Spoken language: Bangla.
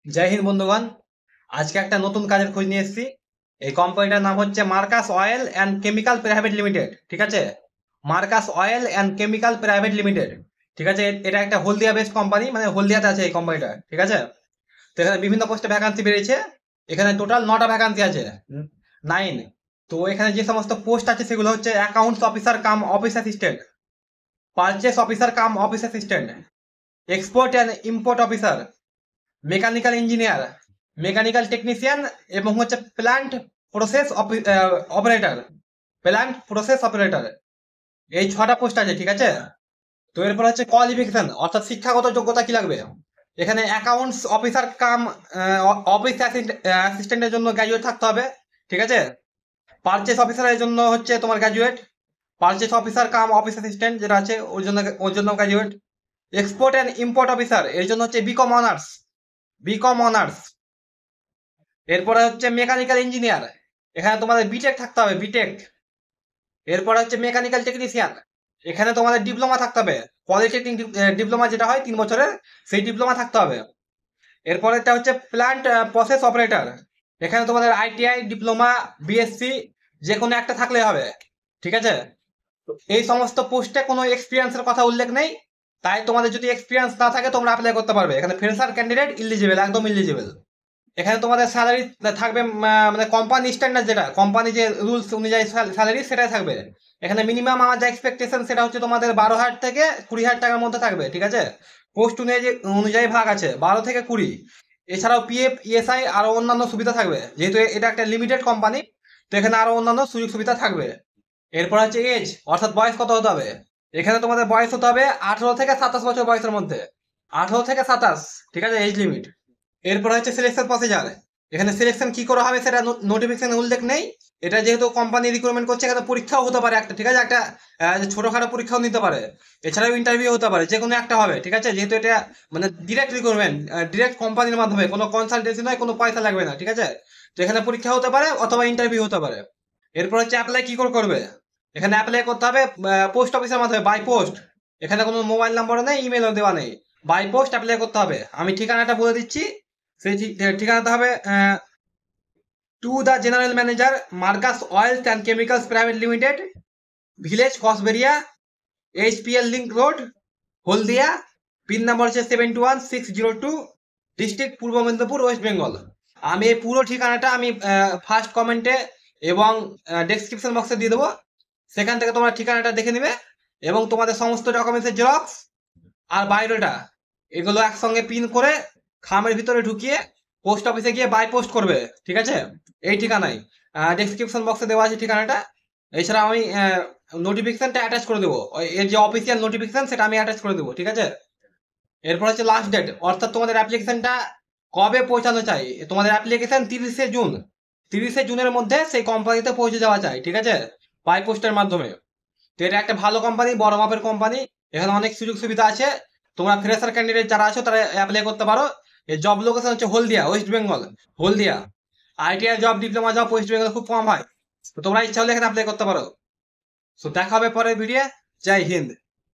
জয় হিন্দ বন্ধুগণ। আজকে একটা নতুন কাজের খোঁজ নিয়ে এসেছি। এই কোম্পানিটার নাম হচ্ছে Marcus oil and chemical private limited. ঠিক আছে, Marcus oil and chemical private limited. ঠিক আছে, এটা একটা হলদিয়া বেসড কোম্পানি, মানে হলদিয়াতে আছে এই কোম্পানিটা। ঠিক আছে, তো এখানে বিভিন্ন পোস্টে ভ্যাকান্সি বেরিয়েছে। এখানে টোটাল 9টা ভ্যাকান্সি আছে, 9। তো এখানে যে সমস্ত পোস্ট আছে সেগুলো হচ্ছে accounts officer come office assistant, purchase officer come office assistant, export and import officer, mechanical engineer, mechanical technician এবং হচ্ছে plant process operator, plant process operator. এই 6টা পোস্ট আছে। ঠিক আছে, তো এরপর হচ্ছে কোয়ালিফিকেশন, অর্থাৎ শিক্ষাগত যোগ্যতা কি লাগবে। এখানে অ্যাকাউন্টস অফিসার কাম অফিস অ্যাসিস্ট্যান্টের জন্য গ্র্যাজুয়েট থাকতে হবে। ঠিক আছে, পারচেস অফিসারের জন্য হচ্ছে তোমার গ্র্যাজুয়েট, পারচেস অফিসার কাম অফিস অ্যাসিস্ট্যান্ট যেটা আছে ওর জন্য graduate. Export and import officer এর জন্য হচ্ছে বিকম অনার্স, বিকম অনার্স। এরপরে হচ্ছে মেকানিক্যাল ইঞ্জিনিয়ার, এখানে তোমাদের বিটেক থাকতে হবে, বিটেক। এরপরে হচ্ছে মেকানিক্যাল টেকনিশিয়ান, এখানে তোমাদের ডিপ্লোমা থাকতে হবে, পলিটেকনিক ডিপ্লোমা যেটা হয় 3 বছরের, সেই ডিপ্লোমা থাকতে হবে। এরপরেরটা হচ্ছে প্ল্যান্ট প্রসেস অপারেটর, এখানে তোমাদের আইটিআই ডিপ্লোমা বিএসসি যে কোনো একটা থাকলে হবে। ঠিক আছে, তো এই সমস্ত পোস্টে কোনো এক্সপিরিয়েন্সের কথা উল্লেখ নেই, তাই তোমাদের যদি এক্সপিরিয়েন্স না থাকে তোমরা অ্যাপ্লাই করতে পারবে। এখানে ফ্রেশার ক্যান্ডিডেট ইলিজিবল, একদম ইলিজিবল। এখানে তোমাদের স্যালারি থাকবে মানে কোম্পানি স্ট্যান্ডার্ড, যেটা কোম্পানি যে রুলস অনুযায়ী স্যালারি সেটাই থাকবে। এখানে মিনিমাম আমার যা এক্সপেকটেশন সেটা হচ্ছে তোমাদের 12,000 থেকে 20,000 টাকার মধ্যে থাকবে। ঠিক আছে, পোস্ট অনুযায়ী অনুযায়ী ভাগ আছে 12 থেকে 20। এছাড়াও পিএফ ইএসআই আরো অন্যান্য সুবিধা থাকবে, যেহেতু এটা একটা লিমিটেড কোম্পানি, তো এখানে আরো অন্যান্য সুযোগ সুবিধা থাকবে। এরপর হচ্ছে এজ, অর্থাৎ বয়স কত হতে হবে। এখানে তোমাদের বয়স হতে হবে 18 থেকে 27 বছর বয়সের মধ্যে, 18 থেকে 27। ঠিক আছে, এজ লিমিট। এরপর হচ্ছে সিলেকশন প্রসিজার, এখানে সিলেকশন কি করা হবে সেটা নোটিফিকেশনে উল্লেখ নেই। এটা যেহেতু কোম্পানি রিক্রুটমেন্ট করছে, এখানে পরীক্ষাও হতে পারে একটা। ঠিক আছে, একটা ছোটখাটো পরীক্ষাও নিতে পারে, এছাড়াও ইন্টারভিউ হতে পারে, যে কোনো একটা হবে। ঠিক আছে, যেহেতু এটা মানে ডিরেক্ট রিক্রুটমেন্ট, ডিরেক্ট কোম্পানির মাধ্যমে, কোনো কনসালটেন্সি নয়, কোনো পয়সা লাগবে না। ঠিক আছে, তো এখানে পরীক্ষা হতে পারে অথবা ইন্টারভিউ হতে পারে। এরপর হচ্ছে অ্যাপ্লাই কি করে করবে। এখানে অ্যাপ্লাই করতে হবে পোস্ট অফিসের মাধ্যমে, বাই পোস্ট। এখানে কোনো মোবাইল নাম্বারও নেই, ইমেলও দেওয়া নেই, বাই পোস্ট অ্যাপ্লাই করতে হবে। আমি ঠিকানাটা বলে দিচ্ছি। সেই ঠিকানাটা হবে to the general manager, Marcus oils and chemicals private limited, village Kasberia, HPL link road, Haldia. Pin number হচ্ছে 721602, ডিস্ট্রিক্ট পূর্ব মেদিনীপুর, ওয়েস্ট বেঙ্গল। আমি এই পুরো ঠিকানাটা আমি ফার্স্ট কমেন্টে এবং ডেসক্রিপশন বক্সে দিয়ে দেবো, সেখান থেকে তোমরা ঠিকানাটা দেখে নিবে এবং তোমাদের সমস্ত ডকুমেন্টসের জেরক্স আর বায়োডাটা এগুলো একসঙ্গে পিন করে খামের ভিতরে ঢুকিয়ে পোস্ট অফিসে গিয়ে বাই পোস্ট করবে। ঠিক আছে, এই ঠিকানায় ডেসক্রিপশন বক্সে দেওয়া আছে ঠিকানাটা। এছাড়া আমি নোটিফিকেশনটা অ্যাটাচ করে দেবো, এর যে অফিসিয়াল নোটিফিকেশন সেটা আমি অ্যাটাচ করে দেবো। ঠিক আছে, এরপর হচ্ছে লাস্ট ডেট, অর্থাৎ তোমাদের অ্যাপ্লিকেশনটা কবে পৌঁছানো চাই। তোমাদের অ্যাপ্লিকেশন 30শে জুন, 30শে জুনের মধ্যে সেই কোম্পানিতে পৌঁছে যাওয়া চাই। ঠিক আছে, বাই পোস্টের মাধ্যমে। তো এটা একটা ভালো কোম্পানি, বড় মাপের কোম্পানি, এখানে অনেক সুযোগ সুবিধা আছে। তোমরা ফ্রেশার ক্যান্ডিডেট যারা আছো তারা অ্যাপ্লাই করতে পারো। এই জব লোকেশন হচ্ছে Haldia, West Bengal, Haldia. ITI job, diploma job West Bengal খুব কম হয়, তো তোমরা ইচ্ছা হলে এখানে অ্যাপ্লাই করতে পারো। তো দেখা হবে পরের ভিডিও। জয় হিন্দ।